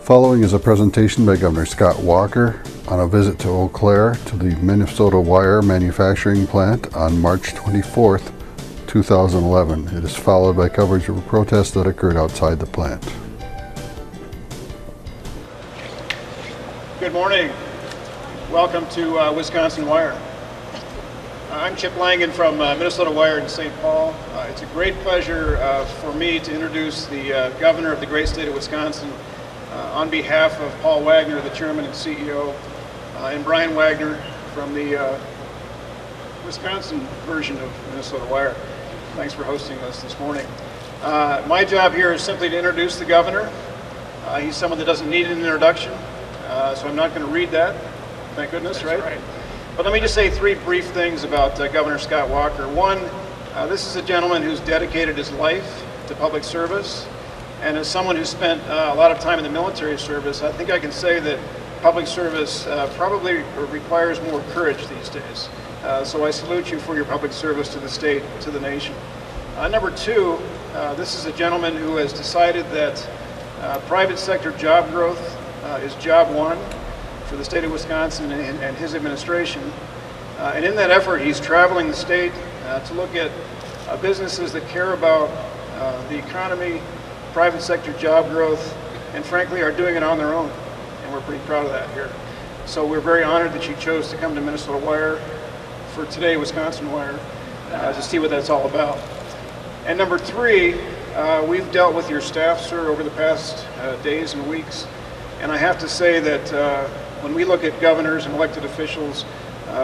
Following is a presentation by Governor Scott Walker on a visit to Eau Claire to the Minnesota wire manufacturing plant on March 24th, 2011. It is followed by coverage of a protest that occurred outside the plant. Good morning. Welcome to Wisconsin Wire. I'm Chip Langen from Minnesota Wire in St. Paul. It's a great pleasure for me to introduce the governor of the great state of Wisconsin on behalf of Paul Wagner, the chairman and CEO, and Brian Wagner from the Wisconsin version of Minnesota Wire. Thanks for hosting us this morning. My job here is simply to introduce the governor. He's someone that doesn't need an introduction, so I'm not going to read that. Thank goodness, That's right? But let me just say three brief things about Governor Scott Walker. One, this is a gentleman who's dedicated his life to public service, and as someone who spent a lot of time in the military service, I think I can say that public service probably requires more courage these days. So I salute you for your public service to the state, to the nation. Number two, this is a gentleman who has decided that private sector job growth is job one for the state of Wisconsin and his administration. And in that effort, he's traveling the state to look at businesses that care about the economy, private sector job growth, and frankly are doing it on their own. And we're pretty proud of that here. So we're very honored that you chose to come to Minnesota Wire for today, Wisconsin Wire, to see what that's all about. And number three, we've dealt with your staff, sir, over the past days and weeks. And I have to say that when we look at governors and elected officials,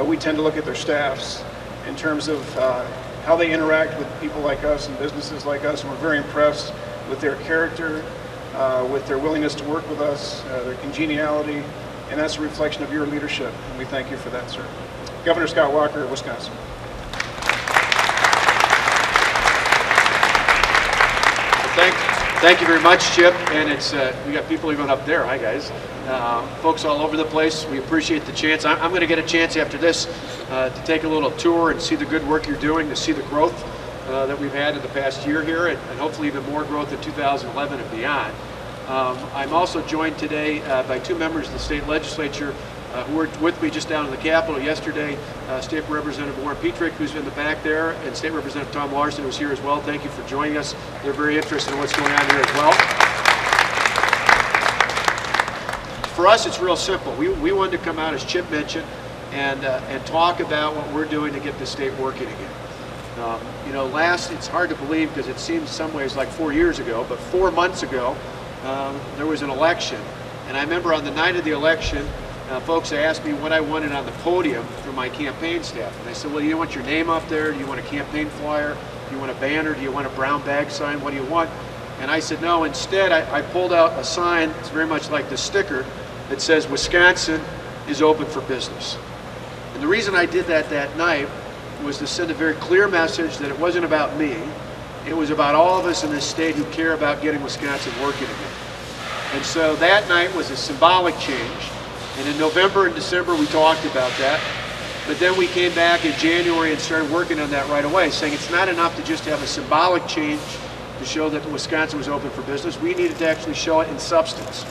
we tend to look at their staffs in terms of how they interact with people like us and businesses like us, and we're very impressed with their character, with their willingness to work with us, their congeniality, and that's a reflection of your leadership, and we thank you for that, sir. Governor Scott Walker of Wisconsin. Thank you very much, Chip. And it's we got people even up there. Hi, guys. Folks all over the place. We appreciate the chance. I'm going to get a chance after this to take a little tour and see the good work you're doing, to see the growth that we've had in the past year here, and hopefully even more growth in 2011 and beyond. I'm also joined today by two members of the state legislature who were with me just down in the Capitol yesterday. State Representative Warren Petrick, who's in the back there, and State Representative Tom Larson, who's here as well. Thank you for joining us. They're very interested in what's going on here as well. For us, it's real simple. We wanted to come out, as Chip mentioned, and talk about what we're doing to get the state working again. You know, it's hard to believe because it seems some ways like 4 years ago, but 4 months ago, there was an election. And I remember on the night of the election, folks asked me what I wanted on the podium for my campaign staff. And I said, well, you want your name up there? Do you want a campaign flyer? Do you want a banner? Do you want a brown bag sign? What do you want? And I said, no, instead I pulled out a sign, it's very much like this sticker, that says, Wisconsin is open for business. And the reason I did that night was to send a very clear message that it wasn't about me. It was about all of us in this state who care about getting Wisconsin working again. And so that night was a symbolic change. And in November and December, we talked about that. But then we came back in January and started working on that right away, saying it's not enough to just have a symbolic change to show that Wisconsin was open for business. We needed to actually show it in substance.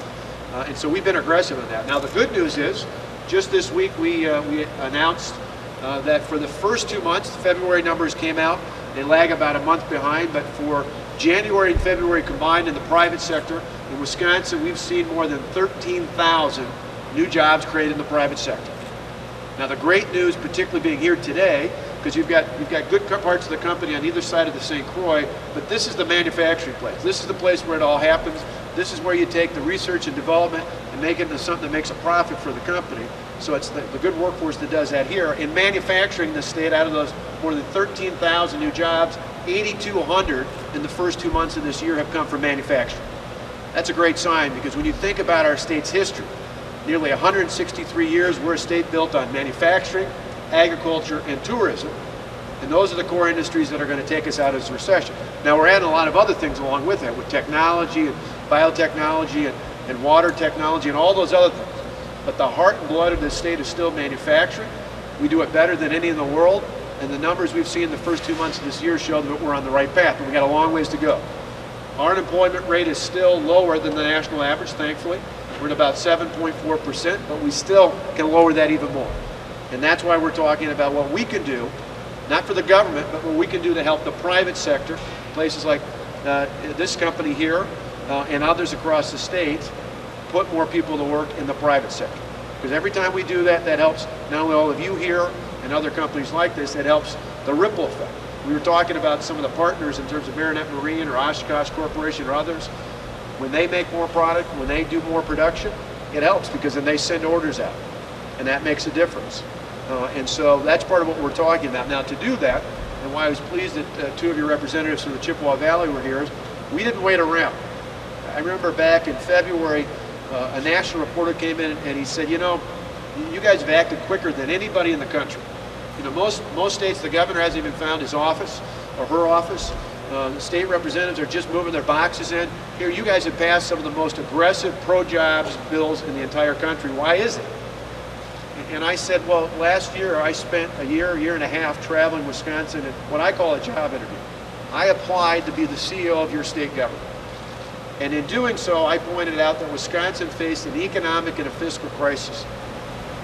And so we've been aggressive in that. Now, the good news is, just this week, we announced that for the first 2 months, the February numbers came out. They lag about a month behind, but for January and February combined in the private sector, in Wisconsin, we've seen more than 13,000 new jobs created in the private sector. Now the great news, particularly being here today, because you've got good parts of the company on either side of the St. Croix, but this is the manufacturing place. This is the place where it all happens. This is where you take the research and development and make it into something that makes a profit for the company. So it's the good workforce that does that here. In manufacturing, the state, out of those more than 13,000 new jobs, 8,200 in the first 2 months of this year have come from manufacturing. That's a great sign, because when you think about our state's history, nearly 163 years, we're a state built on manufacturing, agriculture, and tourism. And those are the core industries that are going to take us out of this recession. Now, we're adding a lot of other things along with it, with technology and biotechnology and water technology and all those other things. But the heart and blood of this state is still manufacturing. We do it better than any in the world, and the numbers we've seen in the first 2 months of this year show that we're on the right path, but we got a long ways to go. Our unemployment rate is still lower than the national average, thankfully. We're at about 7.4%, but we still can lower that even more. And that's why we're talking about what we can do, not for the government, but what we can do to help the private sector, places like this company here and others across the state, put more people to work in the private sector. Because every time we do that, that helps not only all of you here and other companies like this, it helps the ripple effect. We were talking about some of the partners in terms of Marinette Marine or Oshkosh Corporation or others. When they make more product, when they do more production, it helps because then they send orders out, and that makes a difference. And so that's part of what we're talking about. Now, to do that, and why I was pleased that two of your representatives from the Chippewa Valley were here, is we didn't wait around. I remember back in February, a national reporter came in and he said, you know, you guys have acted quicker than anybody in the country. You know, most states, the governor hasn't even found his office or her office. The state representatives are just moving their boxes in. Here, you guys have passed some of the most aggressive pro-jobs bills in the entire country. Why is it? And I said, well, last year I spent a year and a half traveling Wisconsin at what I call a job interview. I applied to be the CEO of your state government. And in doing so, I pointed out that Wisconsin faced an economic and a fiscal crisis.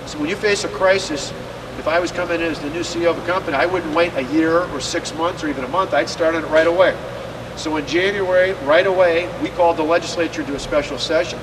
So when you face a crisis, if I was coming in as the new CEO of a company, I wouldn't wait a year or 6 months or even a month. I'd start on it right away. So in January, right away, we called the legislature to a special session.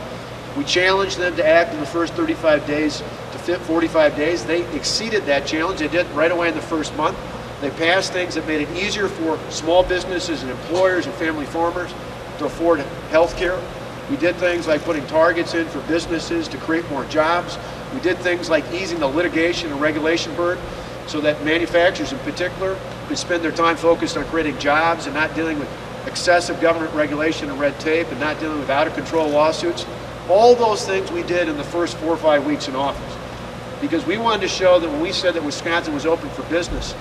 We challenged them to act in the first 35 days to fit 45 days. They exceeded that challenge. They did it right away in the first month. They passed things that made it easier for small businesses and employers and family farmers to afford health care. We did things like putting targets in for businesses to create more jobs. We did things like easing the litigation and regulation burden so that manufacturers in particular could spend their time focused on creating jobs and not dealing with excessive government regulation and red tape and not dealing with out-of-control lawsuits. All those things we did in the first 4 or 5 weeks in office because we wanted to show that when we said that Wisconsin was open for business,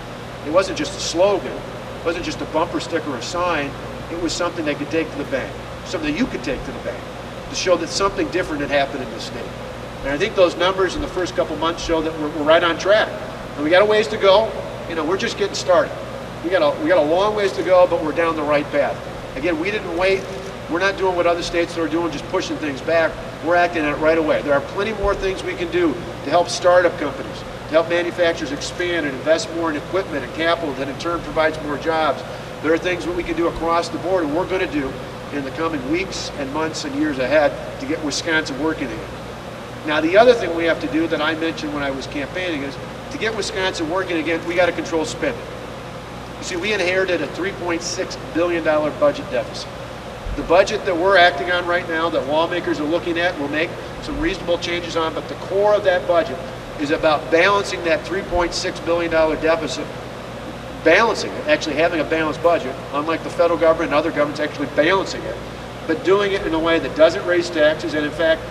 it wasn't just a slogan, it wasn't just a bumper sticker or a sign, it was something they could take to the bank, something you could take to the bank to show that something different had happened in the state. And I think those numbers in the first couple months show that we're right on track. And we got a ways to go. You know, we're just getting started. We got a long ways to go, but we're down the right path. Again, we didn't wait. We're not doing what other states are doing, just pushing things back. We're acting on it right away. There are plenty more things we can do to help startup companies, to help manufacturers expand and invest more in equipment and capital that in turn provides more jobs. There are things that we can do across the board, and we're going to do in the coming weeks and months and years ahead to get Wisconsin working again. Now, the other thing we have to do that I mentioned when I was campaigning is to get Wisconsin working again, we got to control spending. You see, we inherited a $3.6 billion budget deficit. The budget that we're acting on right now, that lawmakers are looking at, will make some reasonable changes on, but the core of that budget is about balancing that $3.6 billion deficit, balancing it, actually having a balanced budget, unlike the federal government and other governments actually balancing it, but doing it in a way that doesn't raise taxes. And in fact,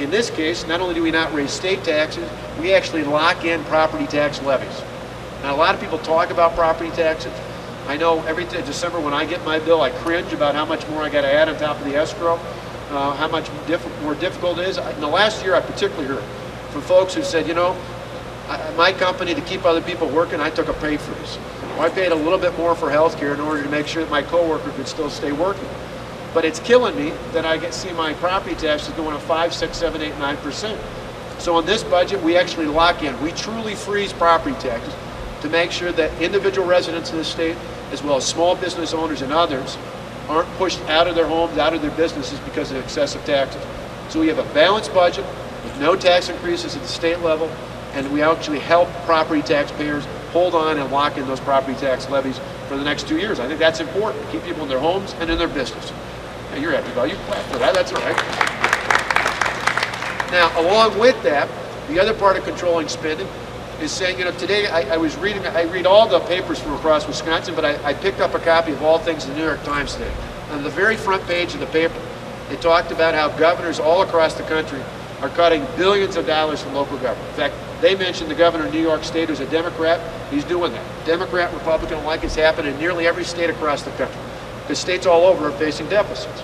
in this case, not only do we not raise state taxes, we actually lock in property tax levies. Now, a lot of people talk about property taxes. I know every December when I get my bill, I cringe about how much more I got to add on top of the escrow, how much more difficult it is. In the last year, I particularly heard from folks who said, you know, my company, to keep other people working, I took a pay freeze. I paid a little bit more for health care in order to make sure that my coworker could still stay working. But it's killing me that I see my property taxes going up 5, 6, 7, 8, 9%. So in this budget, we actually lock in. We truly freeze property taxes to make sure that individual residents in the state, as well as small business owners and others, aren't pushed out of their homes, out of their businesses because of excessive taxes. So we have a balanced budget with no tax increases at the state level, and we actually help property taxpayers hold on and lock in those property tax levies for the next 2 years. I think that's important to keep people in their homes and in their business. Now, you're happy about it. You clap for that. That's all right. Now, along with that, the other part of controlling spending is saying, you know, today I read all the papers from across Wisconsin, but I picked up a copy of All Things in the New York Times today. On the very front page of the paper, it talked about how governors all across the country are cutting billions of dollars from local government. In fact, they mentioned the governor of New York State, who's a Democrat. He's doing that. Democrat, Republican alike, it's happened in nearly every state across the country, because states all over are facing deficits.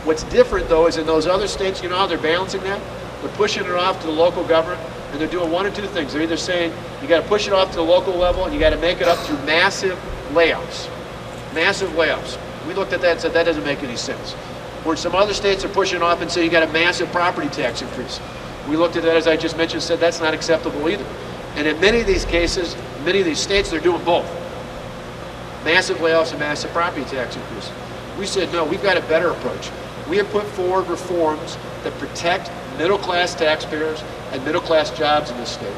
What's different, though, is in those other states, you know how they're balancing that? They're pushing it off to the local government, and they're doing one of two things. They're either saying you got to push it off to the local level, and you got to make it up through massive layoffs. Massive layoffs. We looked at that and said, that doesn't make any sense. Where some other states are pushing off and say you got a massive property tax increase. We looked at that, as I just mentioned, said that's not acceptable either. And in many of these cases, many of these states, they're doing both. Massive layoffs and massive property tax increases. We said, no, we've got a better approach. We have put forward reforms that protect middle-class taxpayers and middle-class jobs in this state.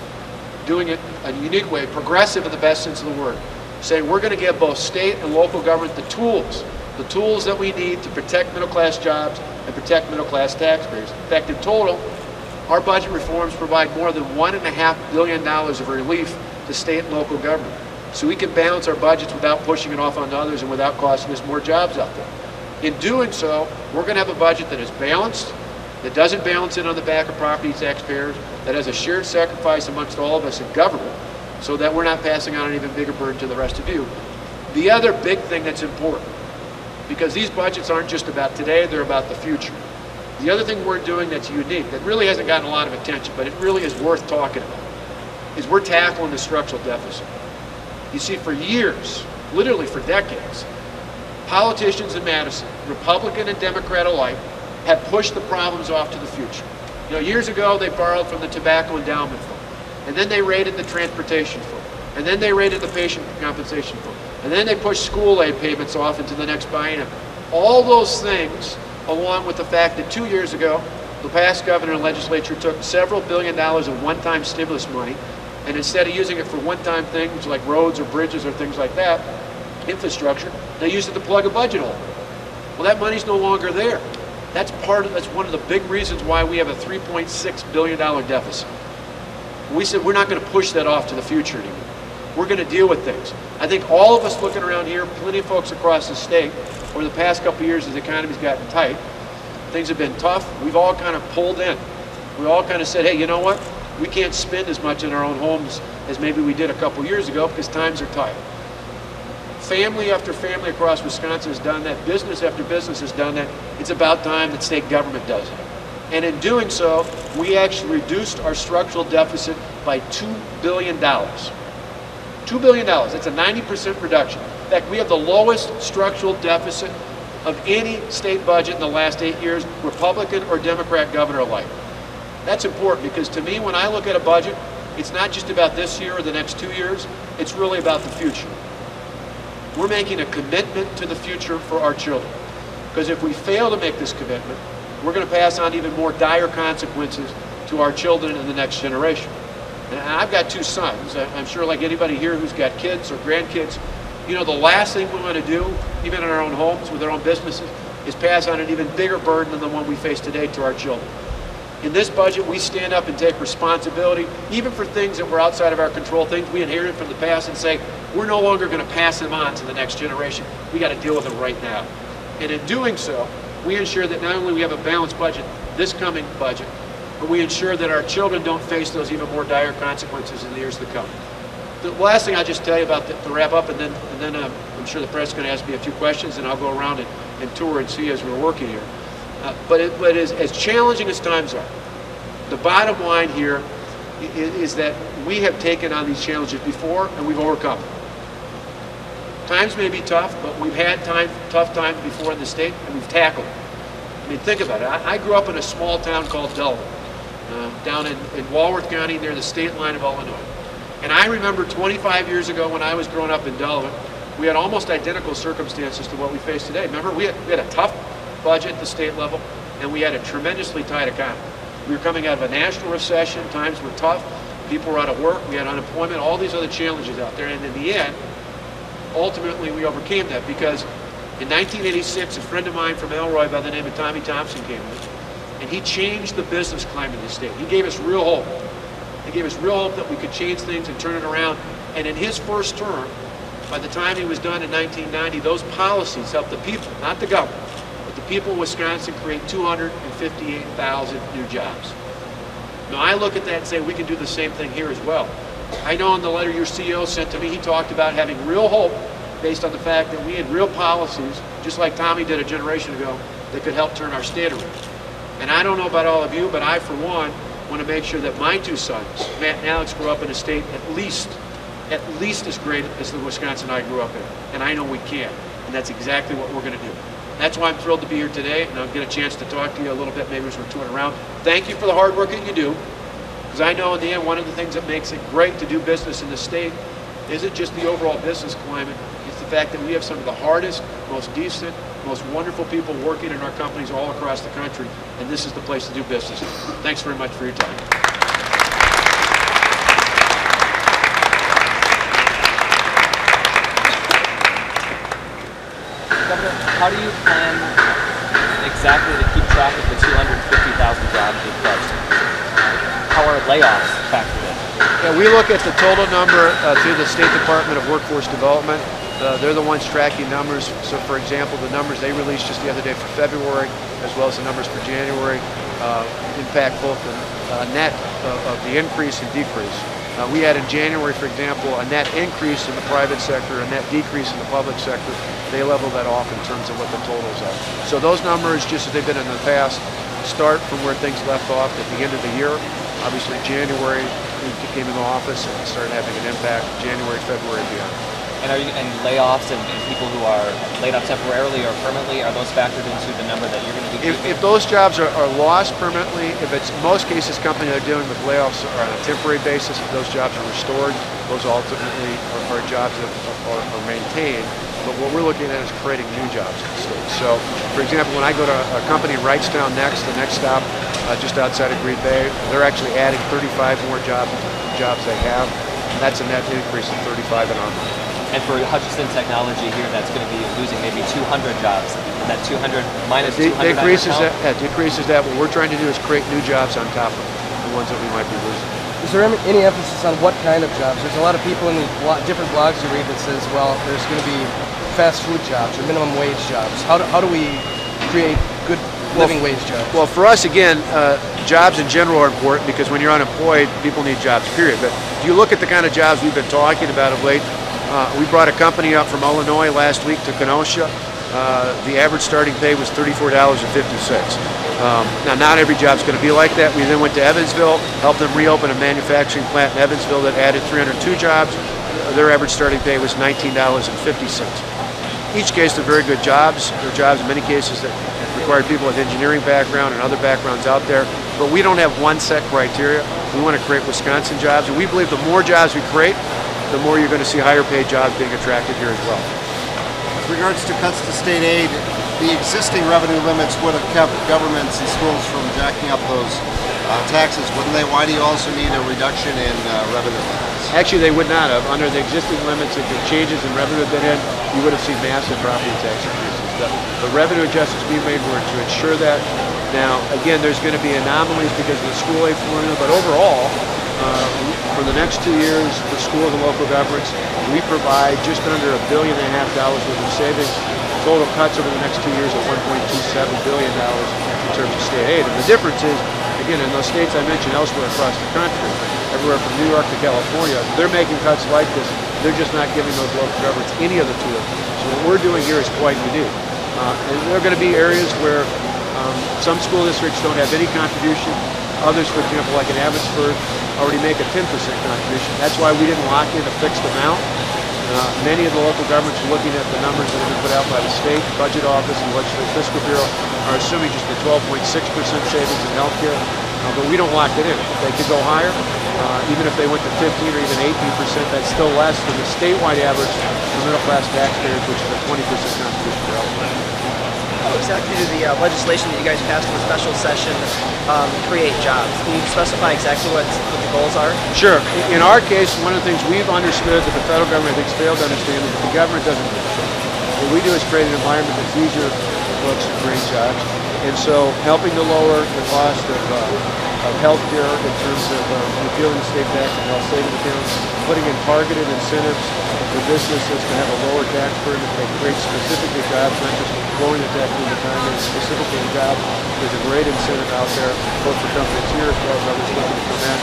Doing it in a unique way, progressive in the best sense of the word. Saying we're going to give both state and local government the tools that we need to protect middle-class jobs and protect middle-class taxpayers. In fact, in total, our budget reforms provide more than $1.5 billion of relief to state and local government. So we can balance our budgets without pushing it off on others and without costing us more jobs out there. In doing so, we're going to have a budget that is balanced, that doesn't balance it on the back of property taxpayers, that has a shared sacrifice amongst all of us in government, so that we're not passing on an even bigger burden to the rest of you. The other big thing that's important, because these budgets aren't just about today, they're about the future. The other thing we're doing that's unique, that really hasn't gotten a lot of attention, but it really is worth talking about, is we're tackling the structural deficit. You see, for years, literally for decades, politicians in Madison, Republican and Democrat alike, have pushed the problems off to the future. You know, years ago, they borrowed from the Tobacco Endowment Fund, and then they raided the Transportation Fund, and then they raided the Patient Compensation Fund, and then they pushed school aid payments off into the next biennium. All those things, along with the fact that 2 years ago, the past governor and legislature took several $billion of one-time stimulus money, and instead of using it for one-time things like roads or bridges or things like that, infrastructure, they used it to plug a budget hole. Well, that money's no longer there. That's one of the big reasons why we have a $3.6 billion deficit. We said we're not going to push that off to the future anymore. We're going to deal with things. I think all of us looking around here, plenty of folks across the state, over the past couple of years as the economy's gotten tight, things have been tough, we've all kind of pulled in. We all kind of said, hey, you know what? We can't spend as much in our own homes as maybe we did a couple years ago because times are tight. Family after family across Wisconsin has done that. Business after business has done that. It's about time that state government does it. And in doing so, we actually reduced our structural deficit by $2 billion. $2 billion. That's a 90% reduction. In fact, we have the lowest structural deficit of any state budget in the last 8 years, Republican or Democrat governor alike. That's important because to me, when I look at a budget, it's not just about this year or the next 2 years, it's really about the future. We're making a commitment to the future for our children. Because if we fail to make this commitment, we're going to pass on even more dire consequences to our children in the next generation. And I've got 2 sons. I'm sure like anybody here who's got kids or grandkids, you know, the last thing we want to do, even in our own homes with our own businesses, is pass on an even bigger burden than the one we face today to our children. In this budget, we stand up and take responsibility, even for things that were outside of our control, things we inherited from the past, and say, we're no longer going to pass them on to the next generation. We got to deal with them right now. And in doing so, we ensure that not only we have a balanced budget, this coming budget, but we ensure that our children don't face those even more dire consequences in the years to come. The last thing I'll just tell you about to wrap up, and then I'm sure the press is going to ask me a few questions, and I'll go around and tour and see as we're working here. But as challenging as times are, the bottom line here is that we have taken on these challenges before and we've overcome them. Times may be tough, but we've had tough times before in the state and we've tackled them. I mean, think about it. I grew up in a small town called Delaware, down in Walworth County near the state line of Illinois. And I remember 25 years ago when I was growing up in Delaware, we had almost identical circumstances to what we face today. Remember, we had a tough budget at the state level, and we had a tremendously tight economy. We were coming out of a national recession, times were tough, people were out of work, we had unemployment, all these other challenges out there, and in the end, ultimately we overcame that because in 1986, a friend of mine from Elroy by the name of Tommy Thompson came in, and he changed the business climate in the state. He gave us real hope. He gave us real hope that we could change things and turn it around, and in his first term, by the time he was done in 1990, those policies helped the people, not the government, but the people of Wisconsin create 258,000 new jobs. Now I look at that and say we can do the same thing here as well. I know in the letter your CEO sent to me, he talked about having real hope based on the fact that we had real policies, just like Tommy did a generation ago, that could help turn our state around. And I don't know about all of you, but I, for one, want to make sure that my 2 sons, Matt and Alex, grow up in a state at least as great as the Wisconsin I grew up in. And I know we can. and that's exactly what we're going to do. That's why I'm thrilled to be here today, and I'll get a chance to talk to you a little bit maybe as we're touring around. Thank you for the hard work that you do, because I know in the end one of the things that makes it great to do business in the state isn't just the overall business climate, it's the fact that we have some of the hardest, most decent, most wonderful people working in our companies all across the country, and this is the place to do business. Thanks very much for your time. Governor, how do you plan exactly to keep track of the 250,000 jobs you've pledged? How are layoffs factored in? Yeah, we look at the total number through the State Department of Workforce Development. They're the ones tracking numbers. So, for example, the numbers they released just the other day for February, as well as the numbers for January, impact both the net of the increase and decrease. We had in January, for example, a net increase in the private sector, a net decrease in the public sector. They level that off in terms of what the totals are. So those numbers, just as they've been in the past, start from where things left off at the end of the year. Obviously, January, we came into office and started having an impact. January, February, and beyond. And layoffs and people who are laid off temporarily or permanently, are those factored into the number that you're going to be keeping? If those jobs are lost permanently, if it's in most cases companies that are dealing with layoffs are on a temporary basis, if those jobs are restored, those ultimately are jobs that are maintained. But what we're looking at is creating new jobs in the state. So, for example, when I go to a company in Wrightstown next, the next stop just outside of Green Bay, they're actually adding 35 more jobs they have. And that's a net increase of 35 in our mind. And for Hutchinson Technology here, that's going to be losing maybe 200 jobs. That 200 minus 200 decreases that. What we're trying to do is create new jobs on top of the ones that we might be losing. Is there any emphasis on what kind of jobs? There's a lot of people in the different blogs you read that says, well, there's going to be fast food jobs or minimum wage jobs. How do we create good living wage jobs? Well, for us, again, jobs in general are important because when you're unemployed, people need jobs, period. But if you look at the kind of jobs we've been talking about of late, we brought a company up from Illinois last week to Kenosha. The average starting pay was $34.50. Now, not every job's going to be like that. We then went to Evansville, helped them reopen a manufacturing plant in Evansville that added 302 jobs. Their average starting pay was $19.50. Each case, they're very good jobs. They're jobs in many cases that require people with engineering background and other backgrounds out there. But we don't have one set criteria. We want to create Wisconsin jobs, and we believe the more jobs we create, the more you're going to see higher paid jobs being attracted here as well. With regards to cuts to state aid, the existing revenue limits would have kept governments and schools from jacking up those taxes, wouldn't they? Why do you also need a reduction in revenue limits? Actually, they would not have. Under the existing limits, if the changes in revenue had been in, you would have seen massive property tax increases. The revenue adjustments we made were to ensure that. Now, again, there's going to be anomalies because of the school aid formula, but overall, for the next 2 years, the schools and local governments, we provide just under $1.5 billion worth of savings. Total cuts over the next 2 years of $1.27 billion in terms of state aid. And the difference is, again, in those states I mentioned elsewhere across the country, everywhere from New York to California, they're making cuts like this. They're just not giving those local governments any other tool. So what we're doing here is quite unique. And there are going to be areas where some school districts don't have any contribution. Others, for example, like in Abbotsford, already make a 10% contribution. That's why we didn't lock in a fixed amount. Many of the local governments are looking at the numbers that have been put out by the state budget office and legislative fiscal bureau are assuming just a 12.6% savings in healthcare, but we don't lock it in. They could go higher, even if they went to 15 or even 18%. That's still less than the statewide average for middle-class taxpayers, which is a 20% contribution for healthcare. How exactly do the legislation that you guys passed in the special session create jobs? Can you specify exactly what the goals are? Sure. In our case, one of the things we've understood that the federal government I think failed to understand is that the government doesn't do it. What we do is create an environment that's easier for folks to create jobs. And so helping to lower the cost of health care in terms of repealing the state tax and health savings accounts, putting in targeted incentives for businesses to have a lower tax burden if they create specifically jobs, not just lowering the tax burden at the time, but specifically in jobs. There's a great incentive out there, both for companies here as well as others looking to come in.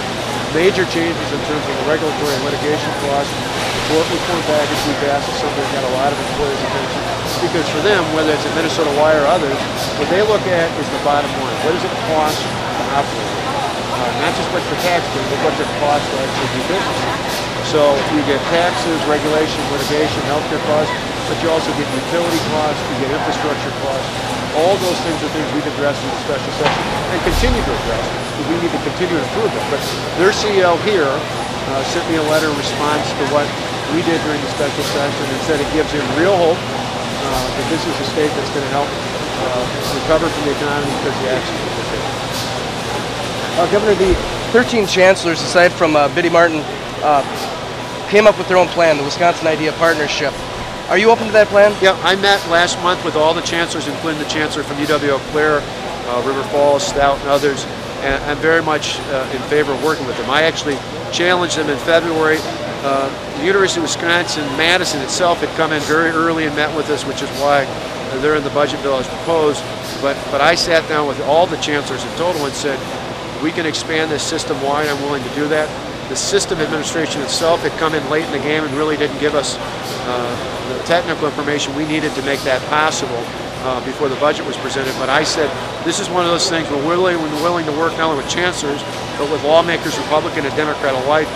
Major changes in terms of the regulatory and litigation costs. The tort reform package we passed is something that got a lot of employers' attention. Because for them, whether it's at Minnesota Wire or others, what they look at is the bottom line. What does it cost to operate? Not just what's the tax bill, but what's it cost to actually do business. So you get taxes, regulation, litigation, healthcare costs. but you also get utility costs, you get infrastructure costs. All those things are things we've addressed in the special session and continue to address. We need to continue to improve them. But their CEO here sent me a letter in response to what we did during the special session and said it gives him real hope that this is a state that's going to help recover from the economy because the actions that we're taking. Governor, the 13 chancellors, aside from Biddy Martin, came up with their own plan, the Wisconsin Idea Partnership. Are you open to that plan? Yeah, I met last month with all the chancellors, including the chancellor from UW Eau Claire, River Falls, Stout, and others, and I'm very much in favor of working with them. I actually challenged them in February. The University of Wisconsin-Madison itself had come in very early and met with us, which is why they're in the budget bill as proposed. But I sat down with all the chancellors in total and said, we can expand this system-wide. I'm willing to do that. The system administration itself had come in late in the game and really didn't give us the technical information we needed to make that possible before the budget was presented. But I said, this is one of those things we're willing to work not only with chancellors, but with lawmakers, Republican and Democrat alike,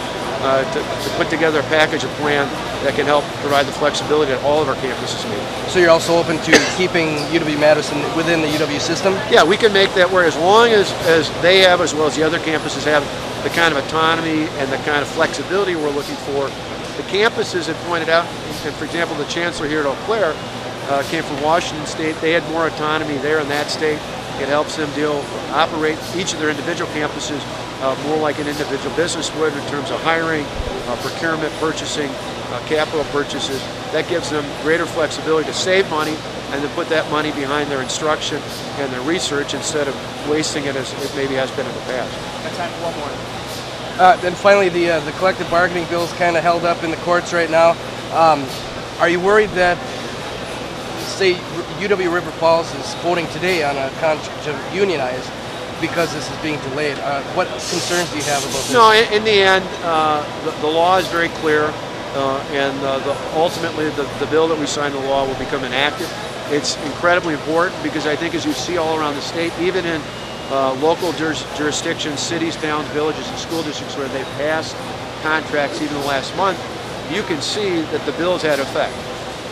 to put together a package, a plan that can help provide the flexibility that all of our campuses need. So you're also open to keeping UW-Madison within the UW system? Yeah, we can make that work as long as they have, as well as the other campuses have, the kind of autonomy and the kind of flexibility we're looking for. The campuses have pointed out, and for example, the chancellor here at Eau Claire came from Washington State. They had more autonomy there in that state. It helps them operate each of their individual campuses more like an individual business would in terms of hiring, procurement, purchasing, capital purchases. That gives them greater flexibility to save money and to put that money behind their instruction and their research instead of wasting it as it maybe has been in the past. Got time for one more. Then finally, the collective bargaining bill is kind of held up in the courts right now. Are you worried that, say, UW River Falls is voting today on a contract to unionize because this is being delayed? What concerns do you have about this? No, in the end, the law is very clear, and ultimately the bill that we signed, the law, will become enacted. It's incredibly important because I think as you see all around the state, even in local jurisdictions, cities, towns, villages, and school districts where they've passed contracts even the last month, you can see that the bill's had effect.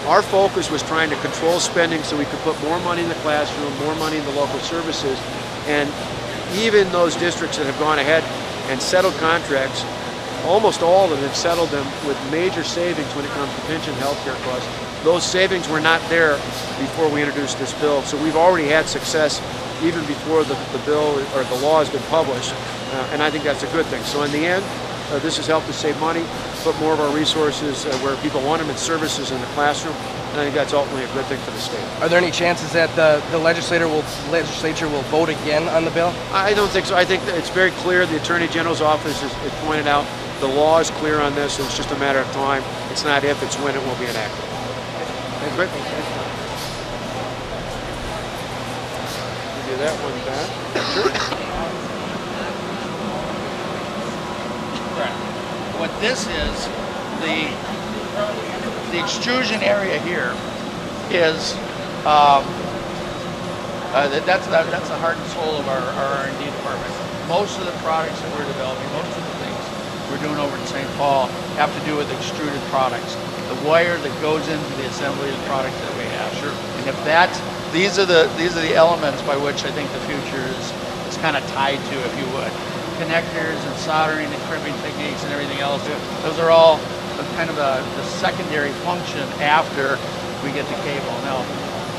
Our focus was trying to control spending so we could put more money in the classroom, more money in the local services, and even those districts that have gone ahead and settled contracts, almost all of them have settled them with major savings when it comes to pension health care costs. Those savings were not there before we introduced this bill, so we've already had success even before the bill or the law has been published, and I think that's a good thing. So in the end, this has helped us save money, put more of our resources where people want them in services in the classroom, and I think that's ultimately a good thing for the state. Are there any chances that the legislature will vote again on the bill? I don't think so. I think that it's very clear. The Attorney General's office has pointed out the law is clear on this, and it's just a matter of time. It's not if, it's when it will be enacted. Thank you. Do that one back. Sure. What this is, the extrusion area here is that's the heart and soul of our R&D department. Most of the products that we're developing, most of the things we're doing over in St. Paul have to do with extruded products. The wire that goes into the assembly of the products that we have. Sure. And if these are the elements by which I think the future is kind of tied to, if you would. Connectors and soldering and crimping techniques and everything else. Those are all kind of the secondary function after we get the cable. Now,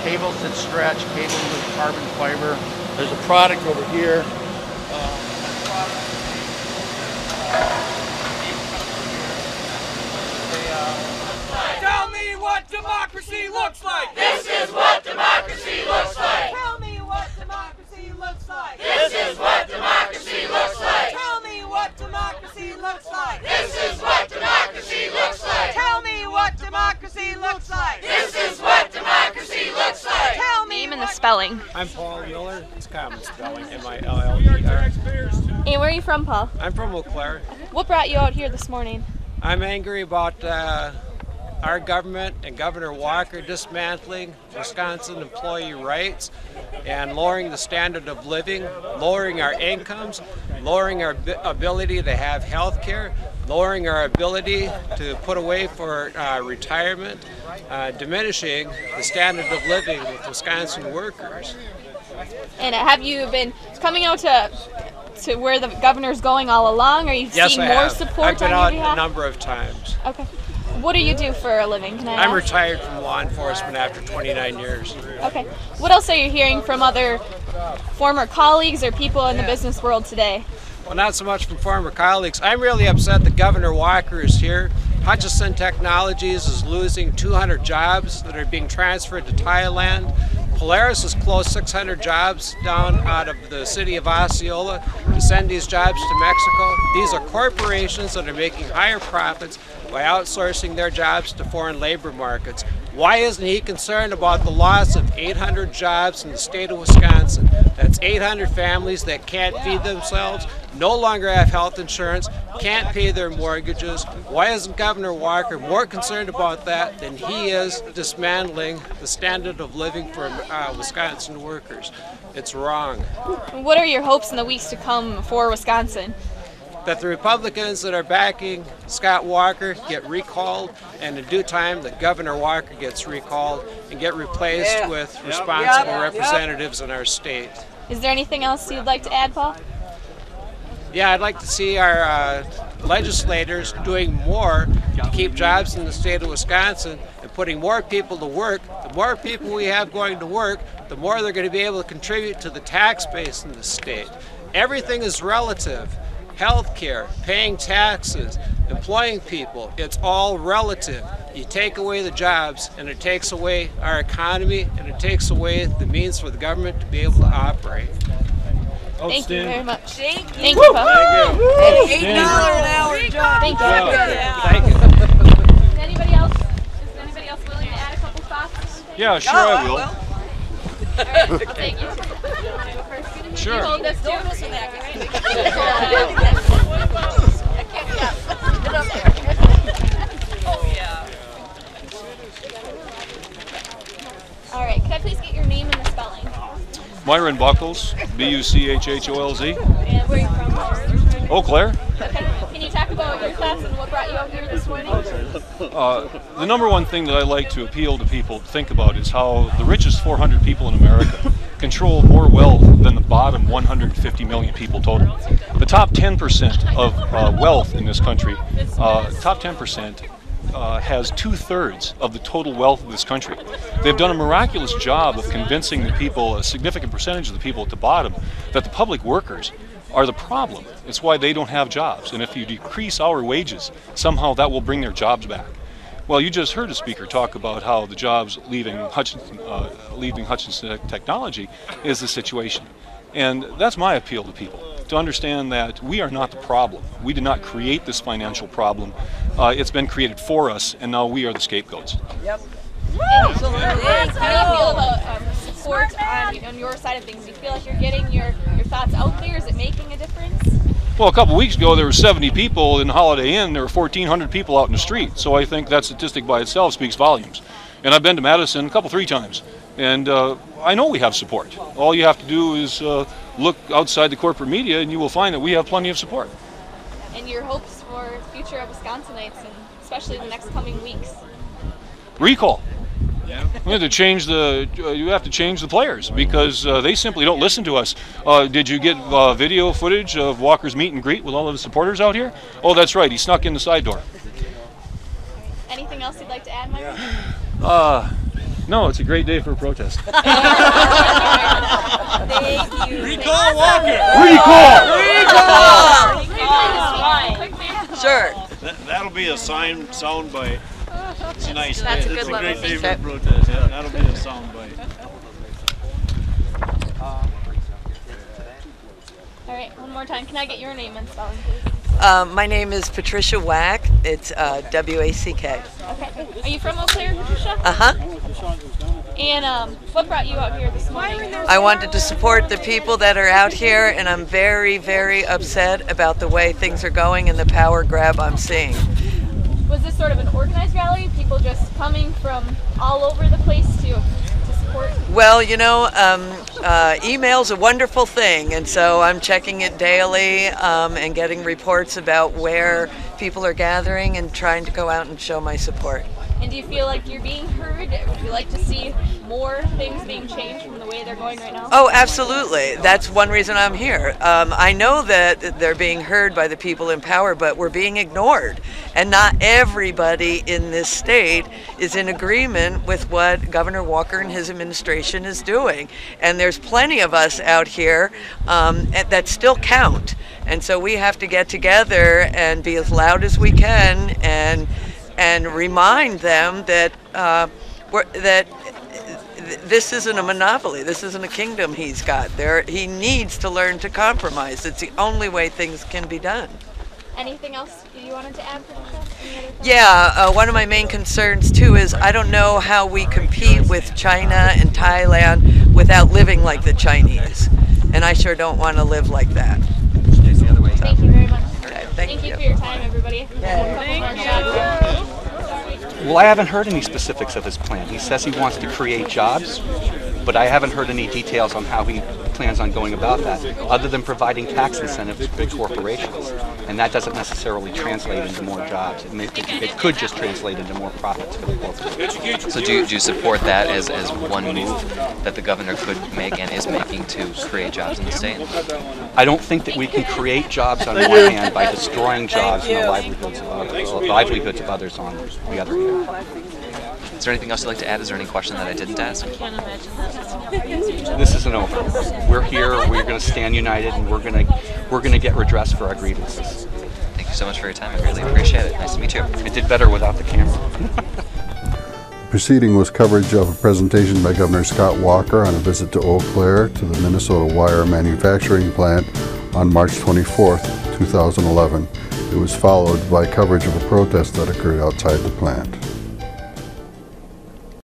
cables that stretch, cables with carbon fiber. There's a product over here. Tell me what democracy looks like! This is what democracy looks like! Tell me what democracy looks like! This is what democracy looks like! Tell me what democracy looks like! This is what democracy looks like! Tell me what democracy looks like! This is what democracy looks like! Tell me Name and the spelling. I'm Paul Mueller. It's common spelling, M-I-L-L-E-R. And where are you from, Paul? I'm from Eau Claire. What brought you out here this morning? I'm angry about our government and Governor Walker dismantling Wisconsin employee rights and lowering the standard of living, lowering our incomes, lowering our ability to have health care, lowering our ability to put away for retirement, diminishing the standard of living with Wisconsin workers. And have you been coming out to where the governor's going all along? Are you seeing more support I've been on out your behalf? a number of times. Okay. What do you do for a living? Can I I'm ask? retired from law enforcement after 29 years. Okay. What else are you hearing from other former colleagues or people in the business world today? Well, not so much from former colleagues. I'm really upset that Governor Walker is here. Hutchison Technologies is losing 200 jobs that are being transferred to Thailand. Polaris has closed 600 jobs down out of the city of Osceola to send these jobs to Mexico. These are corporations that are making higher profits by outsourcing their jobs to foreign labor markets. Why isn't he concerned about the loss of 800 jobs in the state of Wisconsin? That's 800 families that can't feed themselves, no longer have health insurance, can't pay their mortgages. Why isn't Governor Walker more concerned about that than he is dismantling the standard of living for Wisconsin workers? It's wrong. What are your hopes in the weeks to come for Wisconsin? That the Republicans that are backing Scott Walker get recalled, and in due time that Governor Walker gets recalled and get replaced with responsible representatives in our state. Is there anything else you'd like to add, Paul? Yeah, I'd like to see our legislators doing more to keep jobs in the state of Wisconsin and putting more people to work. The more people we have going to work, the more they're going to be able to contribute to the tax base in the state. Everything is relative. Health care, paying taxes, employing people, it's all relative. You take away the jobs and it takes away our economy and it takes away the means for the government to be able to operate. Thank you very much. Thank you, Woo! Paul. Thank you. $8 an hour job. Thank you. Thank you. Is anybody else willing to add a couple thoughts? Yeah, sure I will. All right, I'll take you. Sure. You hold this too. All right, could I please get your name and the spelling? Myron Buckles, B-U-C-H-H-O-L-Z. And where are you from? Eau Claire. Okay. Can you talk about your class and what brought you out here this morning? The number one thing that I like to appeal to people to think about is how the richest 400 people in America control more wealth than the bottom 150 million people total. The top 10% of wealth in this country, top 10%, has 2/3 of the total wealth of this country. They've done a miraculous job of convincing the people, a significant percentage of the people at the bottom, that the public workers are the problem. It's why they don't have jobs. And if you decrease our wages, somehow that will bring their jobs back. Well, you just heard a speaker talk about how the jobs leaving Hutchison Technology is the situation. And that's my appeal to people, to understand that we are not the problem. We did not create this financial problem. It's been created for us, and now we are the scapegoats. Yep. How do you feel about support on your side of things? Do you feel like you're getting your thoughts out there? Is it making a difference? Well, a couple weeks ago there were 70 people in Holiday Inn. There were 1,400 people out in the street. So I think that statistic by itself speaks volumes. And I've been to Madison three times. And I know we have support. All you have to do is look outside the corporate media and you will find that we have plenty of support. And your hopes for the future of Wisconsinites, and especially the next coming weeks? Recall. We have to change you have to change the players because they simply don't listen to us. Did you get video footage of Walker's meet and greet with all of his supporters out here? Oh, that's right. He snuck in the side door. Anything else you'd like to add, Myron? No, it's a great day for a protest. Thank you. Recall Walker! Recall! Recall! Sure. That'll be a sound bite. It's a nice That's day. a good It's a one. great day for a protest. Yeah, that'll be a sound bite. All right, one more time. Can I get your name and spelling, please? My name is Patricia Wack. It's W-A-C-K. Okay. Are you from Eau Claire, Patricia? Uh-huh. And what brought you out here this morning? I wanted to support the people that are out here, and I'm very, very upset about the way things are going and the power grab I'm seeing. Was this sort of an organized rally? People just coming from all over the place to support? Well, you know, email's a wonderful thing, and so I'm checking it daily and getting reports about where people are gathering and trying to go out and show my support. And do you feel like you're being heard? Would you like to see more things being changed from the way they're going right now? Oh, absolutely. That's one reason I'm here. I know that they're being heard by the people in power, but we're being ignored. And not everybody in this state is in agreement with what Governor Walker and his administration is doing. And there's plenty of us out here that still count. And so we have to get together and be as loud as we can and remind them that this isn't a monopoly. This isn't a kingdom he's got there. He needs to learn to compromise. It's the only way things can be done. Anything else you wanted to add, Patricia? Yeah, one of my main concerns too is I don't know how we compete with China and Thailand without living like the Chinese. And I sure don't want to live like that. Thank you very much. Okay, Thank you for your time, everybody. Well, I haven't heard any specifics of his plan. He says he wants to create jobs, but I haven't heard any details on how he plans on going about that, other than providing tax incentives for big corporations. And that doesn't necessarily translate into more jobs. It could just translate into more profits for the corporations. So do you support that as one move that the governor could make and is making to create jobs in the state? I don't think that we can create jobs on one hand by destroying jobs and the livelihoods of others on the other hand. Is there anything else you'd like to add? Is there any question that I didn't ask? This isn't over. We're here. We're going to stand united, and we're going to get redress for our grievances. Thank you so much for your time. I really appreciate it. Nice to meet you. It did better without the camera. Preceding was coverage of a presentation by Governor Scott Walker on a visit to Eau Claire to the Minnesota wire manufacturing plant on March 24th, 2011. It was followed by coverage of a protest that occurred outside the plant.